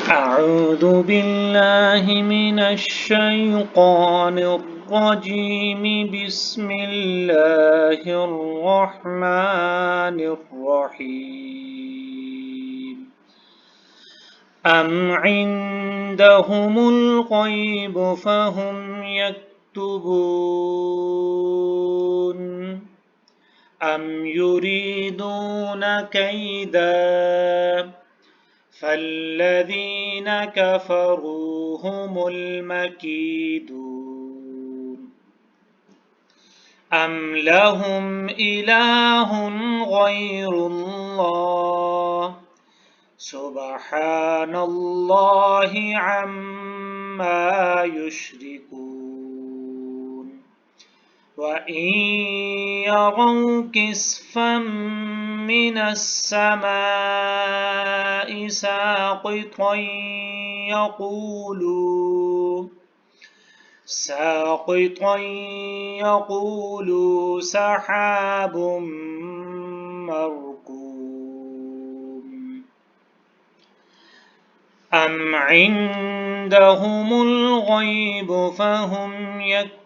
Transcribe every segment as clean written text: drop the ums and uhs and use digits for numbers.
أعوذ بالله من الشيطان الرجيم. بسم الله الرحمن الرحيم. أم عندهم الغيب فهم يكتبون أم يريدون كيدا فالذين كفروا هم المكيدون. أم لهم إله غير الله سبحان الله عما يشركون. وإن يروا كسفا من السماء ساقطا يقولوا سحاب مركوم. أم عندهم الغيب فهم يكتبون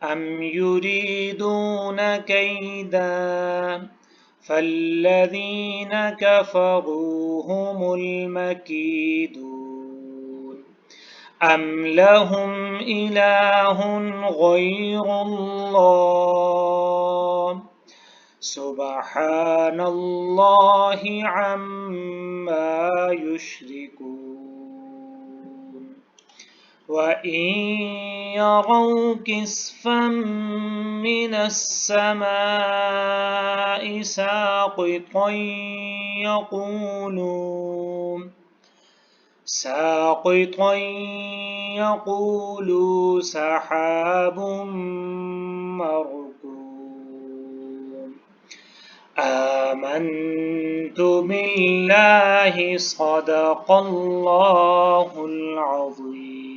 أم يريدون كيدا فالذين كفروا هم المكيدون. أم لهم إله غير الله سبحان الله عما يشركون. وإن يروا كسفا من السماء ساقطا يقولوا سحاب مركوم. آمنت بالله صدق الله العظيم.